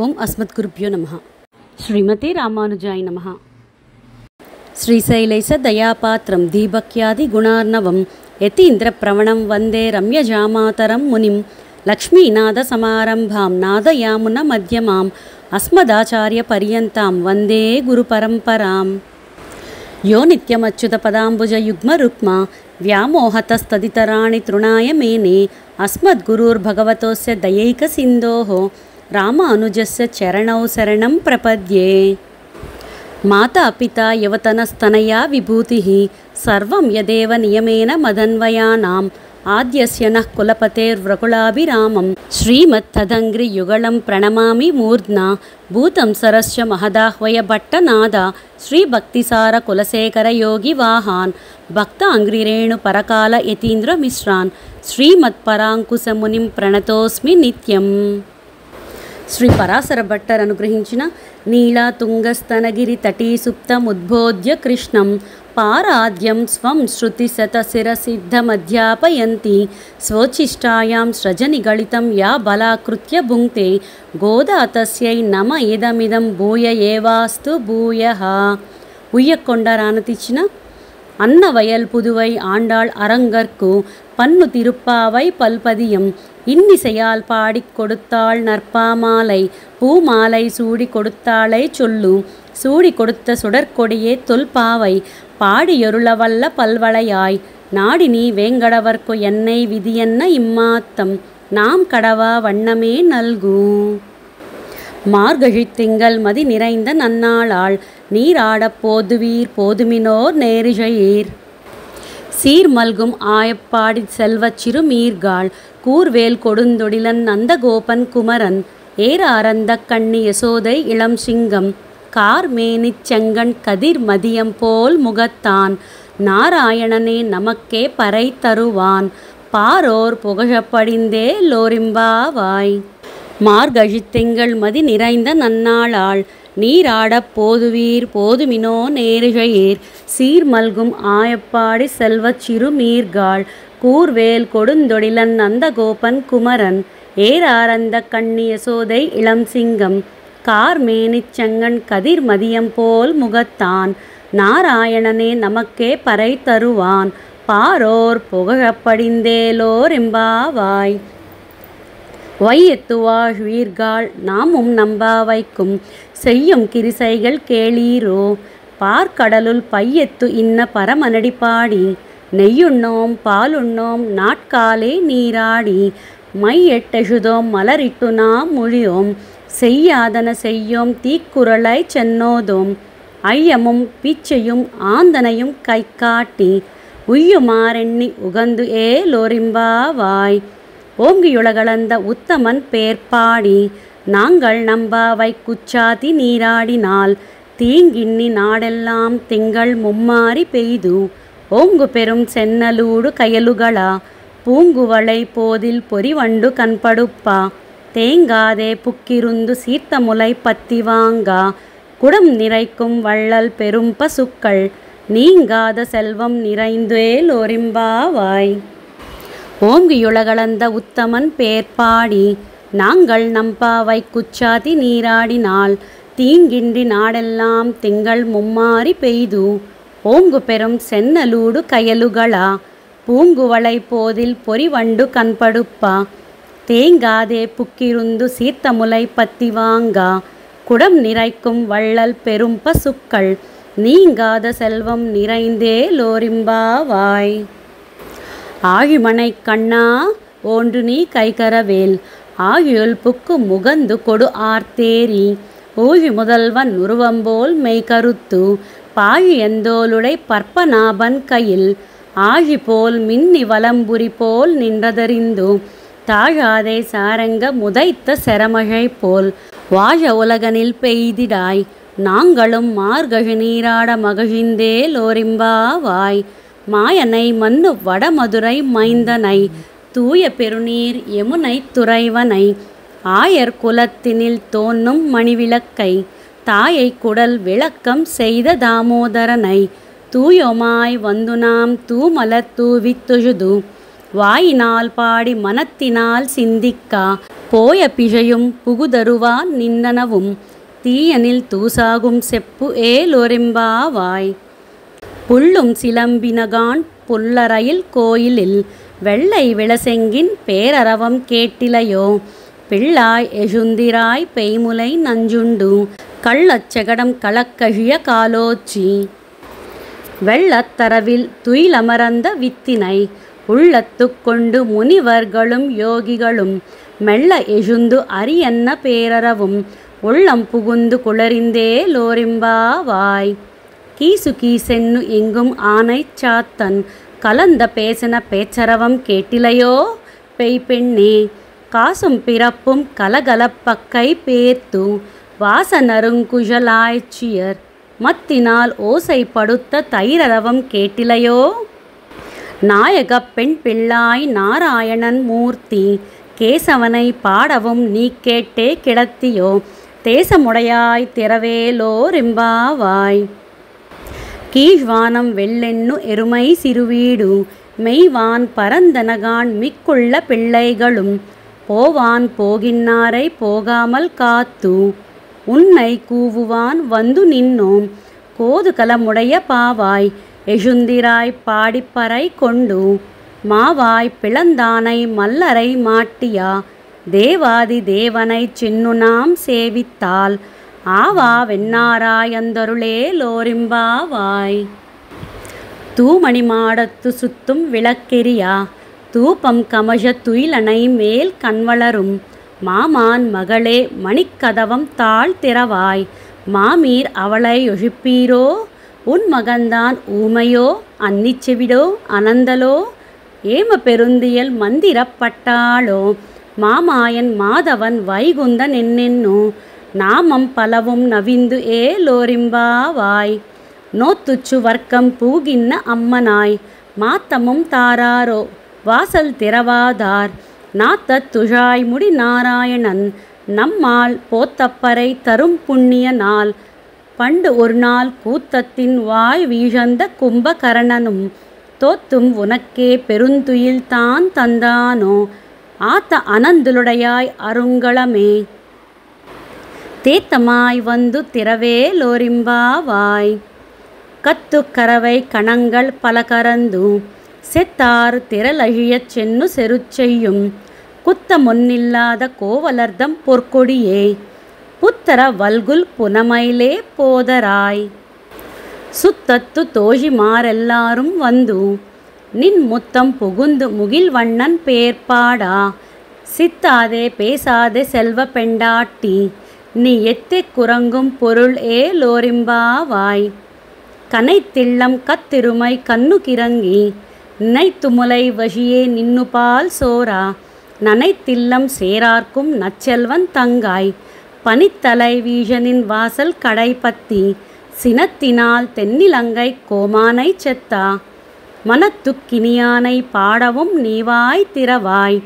ஓம் அஸ்மத்குருப்யோ நமஹ. ஸ்ரீமதே ராமானுஜாய நமஹ. ஸ்ரீசைலைச தயாபாத்திரம் தீபக்யாதி குணார்ணவம் யதீந்திர பிரவணம் வந்தே ரம்யஜாமாதரம் முனிம் லக்ஷ்மீநாத சமாரம்பாம் நாதயாமுன மத்யமாம் அஸ்மதாச்சாரிய பரியந்தாம் வந்தே குரு பரம்பராம். யோ நித்யமச்சுத பதாம்புஜ யுக்ம ருக்மா व्यामोहतस्तदितराणि तृणाय मेने अस्मद्गुरुर्भगवतोस्य दयैकसिन्धोः रामानुजस्य चरणौ शरणं प्रपद्ये. माता पिता यवतनस्तनया विभूतिः सर्वं यदेव नियमेन मदन्वयानाम् आद्यस्य नः कुलपतेर्व्रकुलाभिरामं श्रीमत्तदङ्घ्रियुगलं प्रणमामि मूर्ध्ना भूतं सरस्य महदाह्वय भट्टनाद श्रीभक्तिसारकुलशेखरयोगिवाहान् भक्ताङ्घ्रिरेणुपरकाल यतीन्द्रमिश्रान् श्रीमत्पराङ्कुशमुनिं प्रणतोऽस्मि नित्यम्. శ్రీ పరాశర భట్టర్ అనుగ్రహించిన నీలా తుంగస్తనగిరి తటీ సుప్తముద్బోధ్య కృష్ణం పారాద్యం స్వం శృతి శతశిరసిద్ధమధ్యాపయంతి స్వోచ్ఛిష్టాయాం సృజనిగళితం యా బలాకృత్య భుంక్తే గోదా తస్యై నమ ఇదమిదం భూయ ఏవాస్తు భూయః. ఉయ్యకొండ రానతిచ్చిన அன்னவயல் புதுவை ஆண்டாள் அரங்கற்கு பன்னு திருப்பாவை பல்பதியம் இன்னிசையால் பாடிக் கொடுத்தாள் நற்பாமாலை பூமாலை சூடி கொடுத்தாளை சொல்லு சூடி கொடுத்த சுடற்கொடியே தொல்பாவை பாடியொருளவல்ல பல்வளையாய் நாடி நீ வேங்கடவர்க்கு என்னை விதியென்ன இம்மாத்தம் நாம் கடவா வண்ணமே நல்கு. மார்கழித் திங்கள் மதி நிறைந்த நன்னாளாள் நீராடப் போதுவீர் போதுமினோர் நேரிழையீர் சீர்மல்கும் ஆயப்பாடி செல்வச் சிறுமீர்காள் கூர்வேல் கொடுந்தொடிலன் நந்தகோபன் குமரன் ஏராரந்த கண்ணி யசோதை இளம் சிங்கம் கார்மேனிச் செங்கண் கதிர் மதியம் போல் முகத்தான் நாராயணனே நமக்கே பறை தருவான் பாரோர் புகழப்படிந்தே லோரிம்பாவாய். மார்கழித் திங்கள் மதி நிறைந்த நன்னாளாள் நீராடப் போதுவீர் போதுமினோ நேரிழையீர் சீர்மல்கும் ஆயப்பாடி செல்வச் சிறுமீர்காள் கூர்வேல் கொடுந்தொடிலன் நந்தகோபன் குமரன் ஏராரந்த கண்ணி யசோதை இளம் சிங்கம் கார்மேனிச் செங்கண் கதிர் மதியம் போல் முகத்தான் நாராயணனே நமக்கே பறை தருவான் பாரோர் புகழப்படிந்தேலோர் எம்பாவாய். வையத்துவாழ்வீர்கள் நாமும் நம்பாவைக்கும் செய்யும் கிரிசைகள் கேளீரோ பார்க்கடலுள் பையத்து இன்ன பரமனடி பாடி நெய்யுண்ணோம் பாலுண்ணோம் நாட்காலே நீராடி மையெட்டெழுதோம் மலரிட்டு நாம் மொழியோம் செய்யாதன செய்யோம் தீக்குறளை சென்னோதோம் ஐயமும் பிச்சையும் ஆந்தனையும் கை காட்டி உய்யுமாறெண்ணி உகந்து ஏலோரிம்பாவாய். ஓங்கியுலகளந்த உத்தமன் பேர்பாடி நாங்கள் நம்பாவை குச்சாதி நீராடினால் தீங்கின்னி நாடெல்லாம் திங்கள் மும்மாறி பெய்து ஓங்கு பெரும் சென்னலூடு கயலுகளா பூங்குவளை போதில் பொறிவண்டு கண்படுப்பா தேங்காதே புக்கிருந்து சீர்த்த முலை பத்தி வாங்கா குடம் நிறைக்கும் வள்ளல் பெரும் பசுக்கள் நீங்காத செல்வம் நிறைந்தேலோரிம்பாவாய். ஓங்கியுலகளந்த உத்தமன் பேர்பாடி நாங்கள் நம்பாவை குச்சாதி நீராடினால் தீங்கின்றி நாடெல்லாம் திங்கள் மும்மாறி பெய்து ஓங்கு பெரும் சென்னலூடு கயலுகளா பூங்குவளை போதில் பொறிவண்டு கண்படுப்பா தேங்காதே புக்கிருந்து சீர்த்த முலை பத்தி வாங்கா குடம் நிறைக்கும் வள்ளல் பெரும் பசுக்கள் நீங்காத செல்வம் நிறைந்தேலோரிம்பாவாய். ஆழிமனை கண்ணா ஓன்று நீ கைகரவேல் ஆழியுள் புக்கு முகந்து கொடு ஆர்த்தேரி ஊழி முதல்வன் உருவம்போல் மெய்கருத்து பாழி எந்தோளுடை பற்பநாபன் கையில் ஆழி போல் மின்னி வலம்புரி போல் நின்றதறிந்து தாழாதே சாரங்க முதைத்த செரமழை போல் வாழ உலகனில் பெய்திடாய் நாங்களும் மார்கழி நீராட மகிழ்ந்தேலோரிம்பாவாய். மாயனை மன்னு வடமதுரை மைந்தனை தூய பெருநீர் யமுனை துறைவனை ஆயர் குலத்தினில் தோன்றும் மணிவிளக்கை தாயை குடல் விளக்கம் செய்த தாமோதரனை தூயோமாய் வந்து நாம் தூமலர் தூவித் தொழுது வாயினால் பாடி மனத்தினால் சிந்திக்கா போய பிழையும் புகுதருவான் நின்னனவும் தீயனில் தூசாகும் செப்பு ஏலோரெம்பாவாய். புள்ளும் சிலம்பினகான் புல்லறையில் கோயிலில் வெள்ளை விளசெங்கின் பேரரவம் கேட்டிலையோ. பிள்ளாய் எசுந்திராய் பெய்முலை நஞ்சுண்டு கள்ளச் செகடம் களக்கழிய காலோச்சி. வெள்ளத்தரவில் துயிலமர்ந்த வித்தினை உள்ளத்துக் கொண்டு முனிவர்களும் யோகிகளும் மெல்ல எசுந்து அரியன்ன பேரறவும் உள்ளம் புகுந்து குளறிந்தே லோரெம்பாவாய். கீசு கீசென்னு எங்கும் ஆனைச் சாத்தன் கலந்த பேசன பேச்சரவம் கேட்டிலையோ பெய்பெண்ணே. காசும் பிறப்பும் கலகலப்பக்கை பேர்த்து வாசனருங்குழலாய்ச்சியர் மத்தினால் ஓசை படுத்த தைரரவம் கேட்டிலையோ. நாயகப் பெண் பிள்ளாய் நாராயணன் மூர்த்தி கேசவனை பாடவும் நீ கேட்டே கிடத்தியோ. தேசமுடையாய் திரவேலோரெம்பாவாய். கீழ்வானம் வெள்ளென்னு எருமை சிறுவீடு மெய்வான் பரந்தனகான் மிக்குள்ள பிள்ளைகளும் போவான் போகின்னாரை போகாமல் காத்து உன்னை கூவுவான் வந்து நின்னோம். கோதுகலமுடைய பாவாய் எசுந்திராய் பாடிப்பறை கொண்டு மாவாய் பிளந்தானை மல்லரை மாட்டியா. தேவாதி தேவனை சின்னு நாம் சேவித்தால் ஆவா வெண்ணாராய் அந்தருளே லோரெம்பாவாய். தூமணி மாடத்து சுத்தும் விளக்கெரியா தூபம் கமழ துயிலனை மேல் கண்வளரும் மாமான் மகளே மணிக்கதவம் தாழ் திறவாய். மாமீர் அவளை ஒழிப்பீரோ உன் மகன்தான் ஊமையோ அன்னிச்செவிடோ அனந்தலோ ஏம பெருந்தியல் மந்திரப்பட்டாளோ. மாமாயன் மாதவன் வைகுந்தன் என்னென்னோ நாமம் பலவும் நவிந்து ஏலோரெம்பாவாய். நோத்துச்சு வர்க்கம் பூகின்ன அம்மனாய் மாத்தமும் தாராரோ வாசல் திறவாதார். நாத்த துழாய் முடி நாராயணன் நம்மால் போத்தப்பறை தரும் புண்ணிய நாள். பண்டு ஒரு நாள் கூத்தத்தின் வாய் வீழந்த கும்பகரணனும் தோத்தும் உனக்கே பெருந்துயில் தான் தந்தானோ. ஆத்த அனந்துளுடையாய் அருங்களமே தேத்தமாய் வந்து திரவேலோரெம்பாவாய். கத்து கரவை கணங்கள் பல கரந்து செத்தார் திரளழியச் சென்னு செருச்செய்யும் குத்த முன்னில்லாத கோவலர்தம் பொற்கொடியே. புத்தர வல்குல் புனமையிலே போதராய். சுத்தத்து தோழிமாரெல்லாரும் வந்து நின் முத்தம் புகுந்து முகில்வண்ணன் பேர்பாடா. சித்தாதே பேசாதே செல்வ பெண்டாட்டி நீ எத்தே குரங்கும் பொருள் ஏலோரெம்பாவாய். கனைத்தில்லம் கத்திருமை கண்ணு கிறங்கி நினைத்துமுலை வழியே நின்னுபால் சோரா. நனைத்தில்லம் சேரார்க்கும் நச்செல்வன் தங்காய் பனித்தலை வீழனின் வாசல் கடைப்பத்தி சினத்தினால் தென்னிலங்கை கோமானை செத்தா. மனத்துக்கினியானை பாடவும் நீவாய் திறவாய்.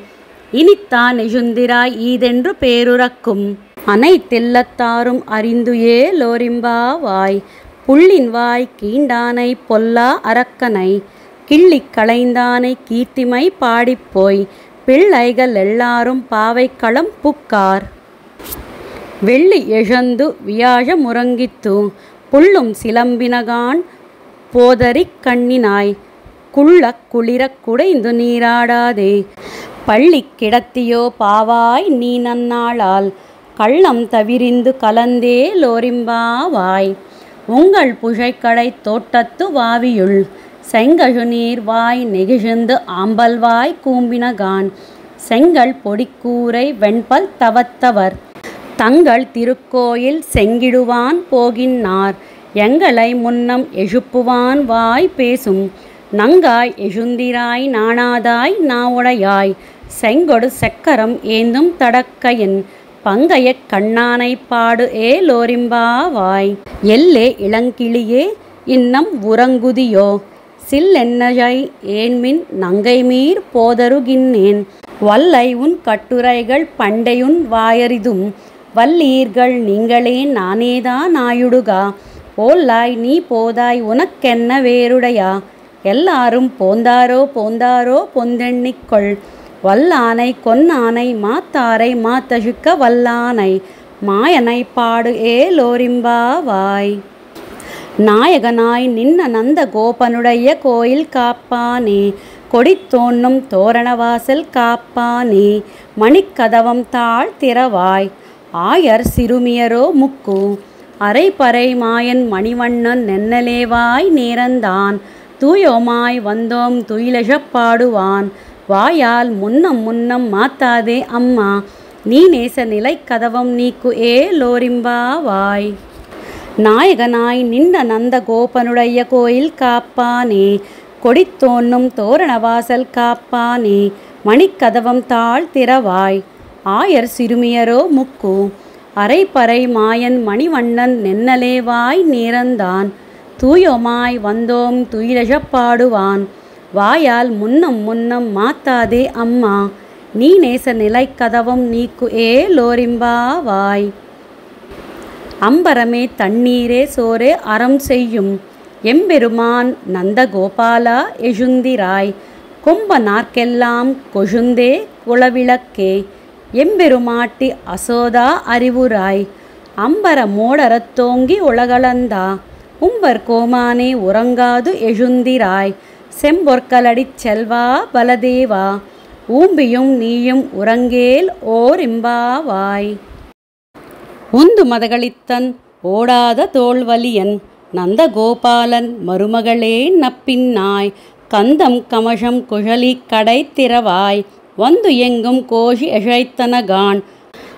இனித்தான் எசுந்திராய் ஈதென்று பேருரக்கும் அனைத்தெல்லத்தாரும் அறிந்து ஏலோரெம்பாவாய். புள்ளின் வாய் கீண்டானை பொல்லா அரக்கனை கிள்ளிக் களைந்தானை கீர்த்திமை பாடிப்போய். பிள்ளைகள் எல்லாரும் பாவைக்களம் புக்கார். வெள்ளி எழந்து வியாழ முறங்கித்து புள்ளும் சிலம்பினகான் போதரிக் கண்ணினாய். குள்ளக் குளிரக் குடைந்து நீராடாதே பள்ளி கிடத்தியோ பாவாய் நீ நன்னாளால். கள்ளம் தவிரிந்து கலந்தே லோரெம்பாவாய். உங்கள் புழைக்கடை தோட்டத்து வாவியுள் செங்கழு நீர் வாய் நெகிழ்ந்து ஆம்பல்வாய் கூம்பினகான். செங்கல் பொடிக்கூரை வெண்பல் தவத்தவர் தங்கள் திருக்கோயில் செங்கிடுவான் போகின்னார். எங்களை முன்னம் எழுப்புவான் வாய் பேசும் நங்காய் எசுந்திராய் நாணாதாய் நாவுடையாய். செங்கொடு செக்கரம் ஏந்தும் தடக்கையின் பங்கையக் கண்ணானை பாடு ஏலோரெம்பாவாய். எல்லே இளங்கிளியே இன்னம் உறங்குதியோ சில்லென்னஜை ஏன்மின் நங்கைமீர் போதருகின்னேன். வல்லை உன் கட்டுரைகள் பண்டையுன் வாயறிதும் வல்லீர்கள் நீங்களே நானேதான் ஆயுடுகா. போல்லாய் நீ போதாய் உனக்கென்ன வேறுடையா. எல்லாரும் போந்தாரோ போந்தாரோ பொந்தெண்ணிக்கொள் வல்லானை கொன்னானை மாத்தாரை மாத்தழுக்க வல்லானை மாயனை பாடு ஏலோரிம்பாவாய். நாயகனாய் நின்ன நந்த கோபனுடைய கோயில் காப்பானே, கொடித்தோன்னும் தோரணவாசல் காப்பானே, மணிக்கதவம் தாழ் திறவாய். ஆயர் சிறுமியரோ முக்கு அரைப்பறை மாயன் மணிவண்ணன் நென்னலேவாய் நேரந்தான், தூயோமாய் வந்தோம் துயிலெழப் பாடுவான். வாயால் முன்னம் முன்னம் மாத்தாதே அம்மா, நீ நேச நிலை கதவம் நீக்கு ஏலோரிம்பாவாய். நாயகனாய் நின்ற நந்த கோபனுடைய கோயில் காப்பானே, கொடித்தோன்னும் தோரணவாசல் காப்பானே, மணிக்கதவம் தாழ் திறவாய். ஆயர் சிறுமியரோ முக்கு அரைப்பறை மாயன் மணிவண்ணன் நென்னலேவாய் நேரந்தான், தூயோமாய் வந்தோம் துயிலெழப் பாடுவான். வாயால் முன்னம் முன்னம் மாத்தாதே அம்மா, நீ நேச நிலை கதவம் நீக்கு ஏலோரிம்பாவாய். அம்பரமே தண்ணீரே சோரே அறம் செய்யும் எம்பெருமான் நந்தகோபாலா எழுந்திராய். கொம்ப நாற்கெல்லாம் கொழுந்தே குளவிளக்கே, எம்பெருமாட்டி அசோதா அறிவுராய். அம்பர மோடரத்தோங்கி உலகளந்தா, உம்பர் கோமானே உறங்காது எழுந்திராய். செம்பொற்களடிச் செல்வா பலதேவா, ஊம்பியும் நீயும் உறங்கேல் ஓரிம்பாவாய். உந்து மதகளித்தன் ஓடாத தோல்வலியன் நந்தகோபாலன் மருமகளே நப்பின்னாய். கந்தம் கமஷம் குழலி கடை திறவாய், வந்து எங்கும் கோஷி எழைத்தனகான்.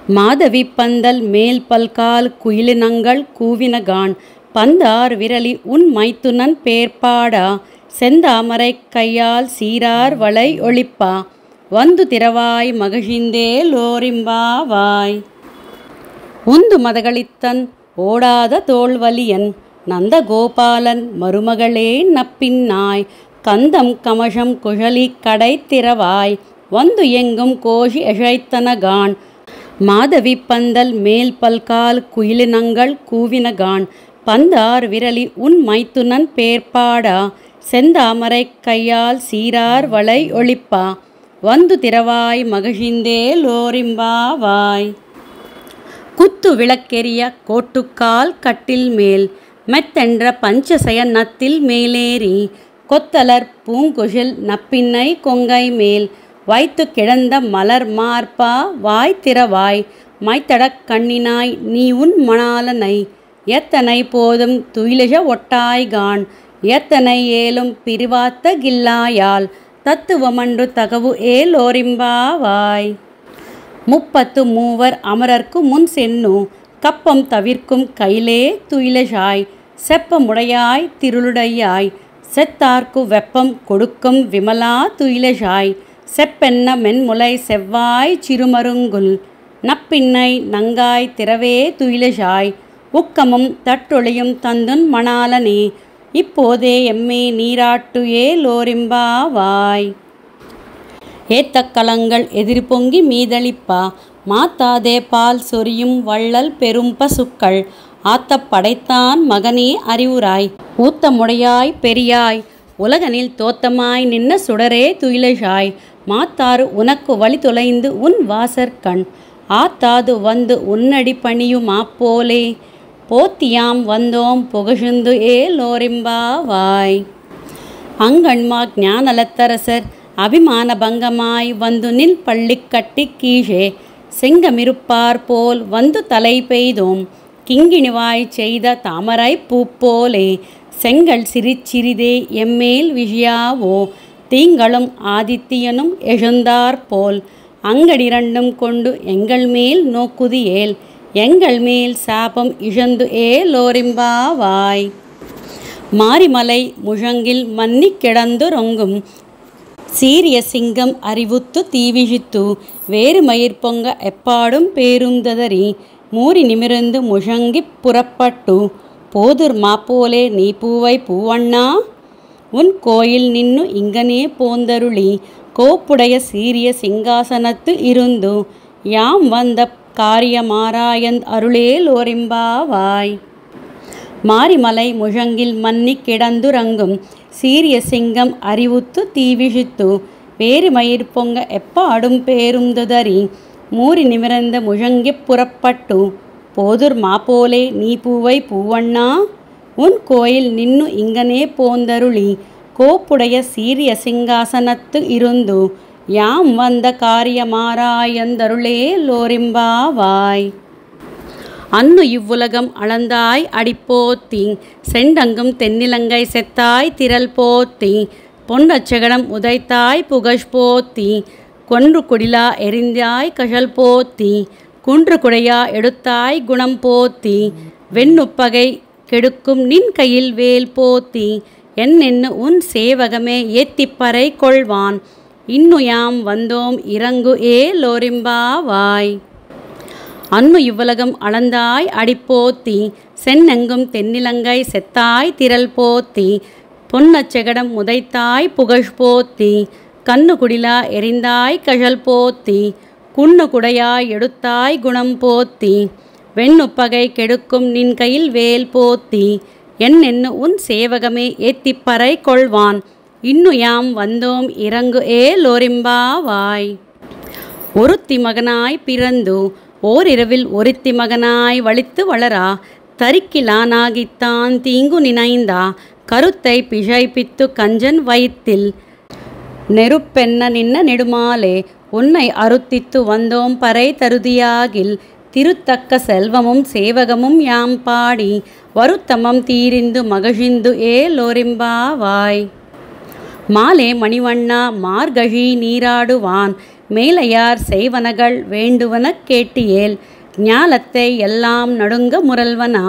மாதவி பந்தல் மேல் பல்கால் குயிலினங்கள் கூவினகான். பந்தார் விரலி உன் மைத்துனன் பேர்பாடா, செந்தாமரை கையால் சீரார் வளை ஒளிப்பா. வந்து திறவாய் மகிழ்ந்தே லோரிம்பாவாய். உந்து மதகளித்தன் ஓடாத தோல்வலியன் நந்தகோபாலன் மருமகளே நப்பின்னாய். கந்தம் கமஷம் குழலி கடை திறவாய், வந்து எங்கும் கோஷி எழைத்தனகான். மாதவி பந்தல் மேல் பல்கால் குயிலினங்கள் கூவினகான். பந்தார் விரலி உன் மைத்துனன் பேர்பாடா, செந்தாமரை கையால் சீரார் வளை ஒளிப்பா. வந்து திறவாய் மகிழ்ந்தே லோரிம்பாவாய். குத்து விளக்கெரிய கோட்டுக்கால் கட்டில் மேல் மெத்தென்ற பஞ்சசய நத்தில் மேலேறி, கொத்தலர் பூங்குழில் நப்பின்னை கொங்கை மேல் வைத்து கிடந்த மலர் மார்பா வாய் திறவாய். மைத்தடக் கண்ணினாய் நீ உன் மணாலனை, எத்தனை போதும் துயிலெழ ஒட்டாய்கான். எத்தனை ஏலும் பிரிவாத்த கில்லாயால், தத்துவமன்று தகவு ஏலோரிம்பாவாய். 33 அமரர்க்கு முன் சென்னு, கப்பம் தவிர்க்கும் கையிலே துயிலெழாய். செப்பமுடையாய் திருளுடையாய், செத்தார்க்கு வெப்பம் கொடுக்கும் விமலா துயிலெழாய். செப்பென்ன மென்முலை செவ்வாய் சிறுமருங்குல், நப்பின்னை நங்காய் திறவே துயிலெழாய். உக்கமும் தட்டொளியும் தந்துன் மணாலனே, இப்போதே எம்மே நீராட்டு ஏலோரிம்பாவாய். ஏத்த கலங்கள் எதிர்பொங்கி மீதளிப்பா, மாத்தாதே பால் சொரியும் வள்ளல் பெரும் பசுக்கள். ஆத்த படைத்தான் மகனே அறிவுராய், ஊத்தமுடையாய் பெரியாய். உலகனில் தோத்தமாய் நின்ன சுடரே துயிலெழாய். மாத்தாறு உனக்கு வழி தொலைந்து உன் வாசற்கண், ஆத்தாது வந்து உன்னடி பணியுமா போலே. போத்தியாம் வந்தோம் புகழ்ந்து ஏலோரிம்பாவாய். அங்கண்மா ஞானலத்தரசர் அபிமான பங்கமாய் வந்து நில் பள்ளி கட்டி கீழே, செங்கமிருப்பார் போல் வந்து தலை பெய்தோம். கிங்கிணிவாய் செய்த தாமரை பூப்போலே, செங்கல் சிறிதே எம்மேல் விழியாவோ. தீங்களும் ஆதித்தியனும் எழுந்தாற்போல், அங்கடிரண்டும் கொண்டு எங்கள் மேல் நோக்குதியேல். எங்கள் மேல் சாபம் இழந்து ஏலோரிம்பாவாய். மாரிமலை முழங்கில் மன்னி கிடந்துறொங்கும், சீரிய சிங்கம் அறிவுத்து தீவிழித்து. வேறு மயிர் பொங்க எப்பாடும் பேருந்ததறி, மூறி நிமிர்ந்து முழங்கிப் புறப்பட்டு. போதுர் மாப்போலே நீ பூவை பூவண்ணா, உன் கோயில் நின்னு இங்கனே போந்தருளி. கோப்புடைய சீரிய சிங்காசனத்து இருந்து, யாம் வந்த காரியமாராயந் அருளேலோரிம்பாவாய். மாரிமலை முழங்கில் மன்னி கிடந்துறங்கும், சீரிய சிங்கம் அறிவுத்து தீவிழித்து. பேருமயிர் பொங்க எப்பாடும் பேருந்துதறி மூறி நிமிர்ந்த முழங்கிப் புறப்பட்டு போதுர் மாப்போலே நீ பூவை பூவண்ணா உன் கோயில் நின்னு இங்கனே போந்தருளி கோப்புடைய சீரிய சிங்காசனத்து இருந்து யாம் வந்த காரியமாராயந்தருளே லோரிம்பாவாய். அன்னு இவ்வுலகம் அளந்தாய் அடிப்போத்தி செண்டங்கும் தென்னிலங்கை செத்தாய் திரள் போத்தி பொன்னச்சகடம் உதைத்தாய் புகழ் போத்தி கொன்று குடிலா எரிந்தாய் கழல் போத்தி குன்று குடையா எடுத்தாய் குணம் போத்தி வெண்ணுப்பகை கெடுக்கும் நின் கையில் வேல் போத்தி என்னென்னு உன் சேவகமே ஏத்திப்பறை கொள்வான் இன்னு யாம் வந்தோம் இறங்கு ஏ லோரிம்பாவாய். அன்னு இவ்வுலகம் அளந்தாய் அடிப்போத்தி சென்னெங்கும் தென்னிலங்கை செத்தாய் திரள் போத்தி பொன்னச்செகடம் உதைத்தாய் புகழ் போத்தி கண்ணு குடிலா எரிந்தாய் கழல் போத்தி குன்னு குடையாய் எடுத்தாய் குணம் போத்தி வெண்ணுப்பகை கெடுக்கும் நின் கையில் வேல் போத்தி என்னென்னு உன் சேவகமே ஏத்திப்பறை கொள்வான் இன்னு யாம் வந்தோம் இறங்கு ஏ லோரிம்பாவாய். ஒருத்தி மகனாய் பிறந்து ஓரிரவில் ஒருத்தி மகனாய் வலித்து வளரா தரிக்கிலானாகித்தான் தீங்கு நினைந்தா கருத்தை பிழைப்பித்து கஞ்சன் வயிற்றில் நெருப்பென்ன நின்ன நெடுமாலே உன்னை அருத்தித்து வந்தோம் பறை தருதியாகில் திருத்தக்க செல்வமும் சேவகமும் யாம் பாடி வருத்தமம் தீரிந்து மகிழ்ந்து ஏ லோரிம்பாவாய். மாலே மணிவண்ணா மார்கழி நீராடுவான் மேலையார் செய்வனகள் வேண்டுவன கேட்டியேல் ஞாலத்தை எல்லாம் நடுங்க முரல்வனா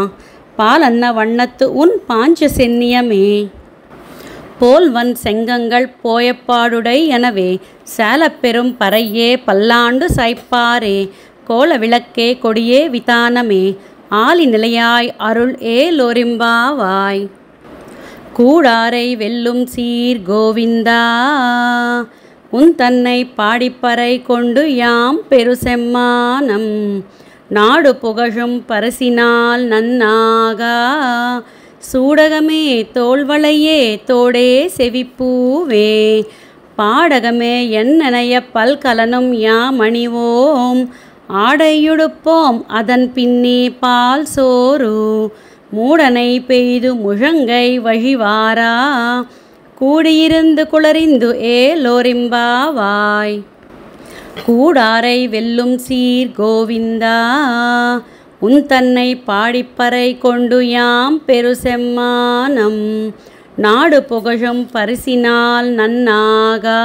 பாலன்ன வண்ணத்து உன் பாஞ்ச சென்னியமே போல்வன் செங்கங்கள் போயப்பாடுடை எனவே சேலப்பெரும் பறையே பல்லாண்டு சைப்பாரே கோல விளக்கே கொடியே விதானமே ஆலி நிலையாய் அருள் ஏ லோரிம்பாவாய். கூடாரை வெல்லும் சீர் கோவிந்தா உன் தன்னை பாடிப்பறை கொண்டு யாம் பெரு செம்மானம் நாடு புகழும் பரிசினால் நன்னாகா சூடகமே தோள்வளையே தோடே செவிப்பூவே பாடகமே என்னனைய பல்கலனும் யாமணிவோம் ஆடையுடுப்போம் அதன் பின்னே பால் சோறு மூடனை பெய்து முழங்கை வழிவாரா கூடியிருந்து குளறிந்து ஏ லோரிம்பாவாய். கூடாரை வெல்லும் சீர் கோவிந்தா உன் தன்னை பாடிப்பறை கொண்டு யாம் பெரு செம்மானம் நாடு புகழும் பரிசினால் நன்னாகா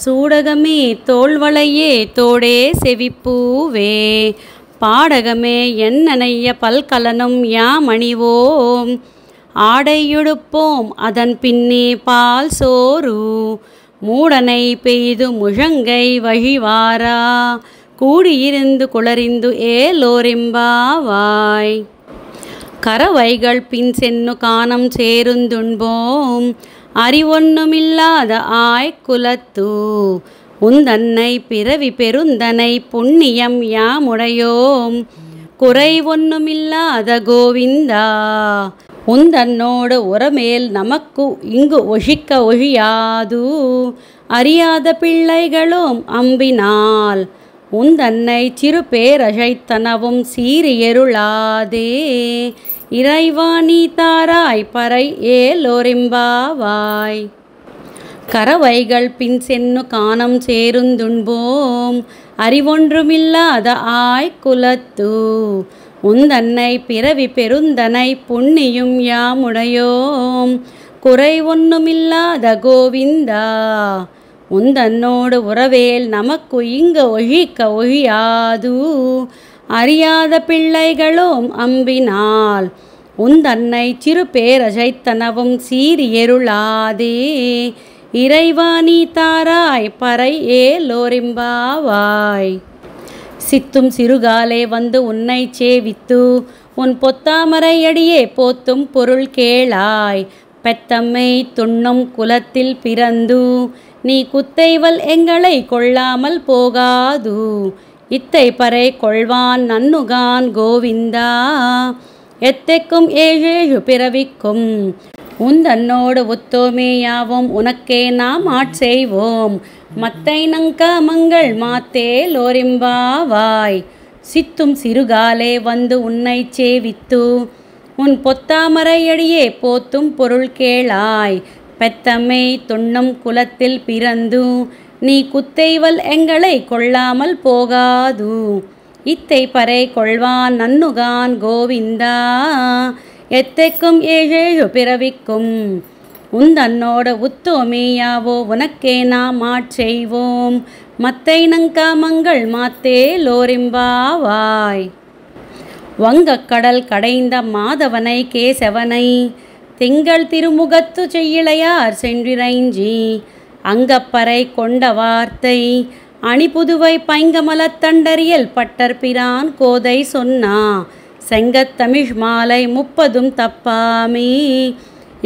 சூடகமே தோள்வளையே தோடே செவிப்பூவே பாடகமே என்னனைய பல்கலனும் யாமணிவோம் ஆடையுடுப்போம் அதன் பின்னே பால் சோறு மூடனை பெய்து முழங்கை வழிவாரா கூடியிருந்து குளறிந்து ஏ லோரிம்பாவாய். கரவைகள் பின் சென்னு காணம் சேருந்துண்போம் அறிவொன்னுமில்லாத ஆய்குலத்து உந்தன்னை பிறவி பெருந்தனை புண்ணியம் யாமுடையோம் குறை ஒன்னுமில்லாத கோவிந்தா உந்தன்னோடு உரமேல் நமக்கு இங்கு ஒழிக்க ஒழியாது அறியாத பிள்ளைகளும் அம்பினால் உந்தன்னை சிறு பேரழைத்தனவும் சீரியருளாதே இறைவா நீ தாராய் பறை ஏ லோரிம்பாவாய். கரவைகள் பின் சென்னு காணம் சேருந்துண்போம் அறிவொன்றுமில்லாத ஆய்குலத்து உந்தன்னை பிறவி பெருந்தனை புண்ணியும் யாமுடையோம் குறை ஒன்னுமில்லாத கோவிந்தா உந்தன்னோடு உறவேல் நமக்கு இங்கு ஒழிக்க ஒழியாது அறியாத பிள்ளைகளும் அம்பினால் உந்தன்னை சிறு பேரழைத்தனவும் சீரியருளாதே இறைவா நீ தாராய் பறை ஏ லோரிம்பாவாய். சித்தும் சிறுகாலே வந்து உன்னை சேவித்து உன் பொத்தாமரை அடியே போத்தும் பொருள் கேளாய் பெத்தம்மை துண்ணும் குலத்தில் பிறந்து நீ குத்தைவல் எங்களை கொள்ளாமல் போகாது இத்தை பறை கொள்வான் நன்னுகான் கோவிந்தா எத்தைக்கும் ஏழேழு பிறவிக்கும் உந்தன்னோடு ஒத்தோமேயாவோம் உனக்கே நாம் ஆட்செய்வோம் மத்தை நங்காமங்கள் மாத்தே லோரிம்பாவாய். சித்தும் சிறுகாலே வந்து உன்னை சேவித்து உன் பொத்தாமரையடியே போத்தும் பொருள் கேளாய். பெத்தம்மை துண்ணும் குலத்தில் பிறந்து நீ குத்தைவல் எங்களை கொள்ளாமல் போகாது. இத்தை பறை கொள்வான் நன்னுகான் கோவிந்தா எத்தைக்கும் ஏழேழு பிறவிக்கும். உந்தன்னோட உத்தோமேயாவோ உனக்கே நாம் ஆட்செய்வோம் மத்தை நங்காமங்கள் மாத்தே லோரிம்பாவாய். வங்கக்கடல் கடைந்த மாதவனை கேசவனை திங்கள் திருமுகத்து செய்யிளையார் சென்றிரைஞ்சி. அங்கப்பறை கொண்ட வார்த்தை அணிபுதுவை பைங்கமலத்தண்டரியல் பட்டர்பிரான் கோதை சொன்னா. செங்கத்தமிழ் மாலை 30 தப்பாமே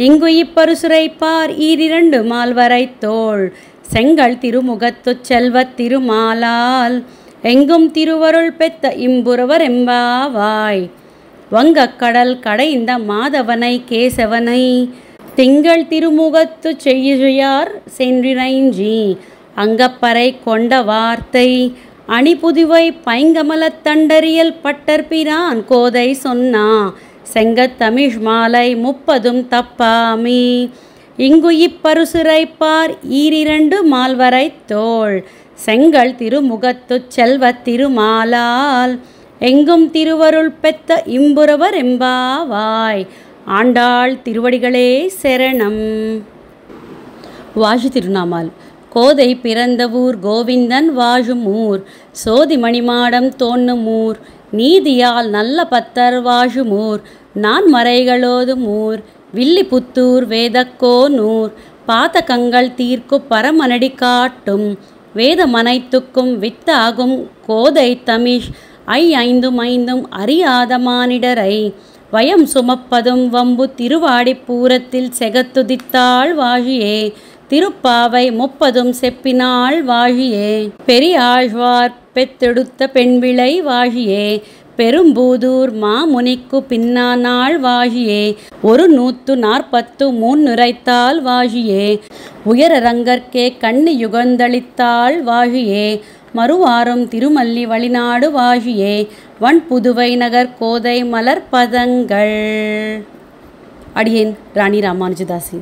இங்கு இப்பருசுரைப்பார் ஈரிரண்டு மால்வரை தோள். செங்கல் திருமுகத்துச் செல்வத் திருமாலால் எங்கும் திருவருள் பெத்த இம்புறவர் எம்பாவாய். வங்கக்கடல் கடைந்த மாதவனை கேசவனை திங்கள் திருமுகத்து செய்யார் சென்றிரைஞ்சி. அங்கப்பறை கொண்ட வார்த்தை அணிபுதுவை பைங்கமலத்தண்டரியல் பட்டர்பிரான் கோதை சொன்னா. செங்கத்தமிழ் மாலை 30 தப்பாமே இங்கு இப்பருசுரைப்பார் ஈரிரண்டு மால்வரை தோள். செங்கல் திருமுகத்துச் செல்வத் திருமாலால் எங்கும் திருவருள் பெத்த இம்புறவர் எம்பாவாய். ஆண்டாள் திருவடிகளே சரணம். வாழு திருநாமால். கோதை பிறந்த ஊர் கோவிந்தன் வாழும் ஊர். சோதி மணிமாடம் தோன்னும் ஊர் நீதியால் நல்ல பத்தர் வாழும் ஊர். நான் மறைகளோதும் ஊர் வில்லிபுத்தூர் வேதக்கோனூர். பாதகங்கள் தீர்க்கு பரமனடி காட்டும் வேதமனைத்துக்கும் வித்தாகும் கோதை தமிழ். ஐந்தும் அறியாத மானிடரை வயம் சுமப்பதும் வம்பு திருவாடிப்பூரத்தில் செகத்துதித்தாள் வாழியே. திருப்பாவை 30 செப்பினாள் வாழியே. பெரியாழ்வார் பெத்தெடுத்த பெண்பிளை வாழியே. பெரும்பூதூர் மாமுனிக்கு பின்னானாள் வாழியே. 143 நுரைத்தாள் வாழியே. உயரரங்கற்கே கண்ணி யுகந்தளித்தாள் வாழியே. மறுவாரும் திருமல்லி வழிநாடு வாழியே. வன்புதுவை நகர் கோதை மலர்பதங்கள். அடியேன் ராணி ராமானுஜதாசி.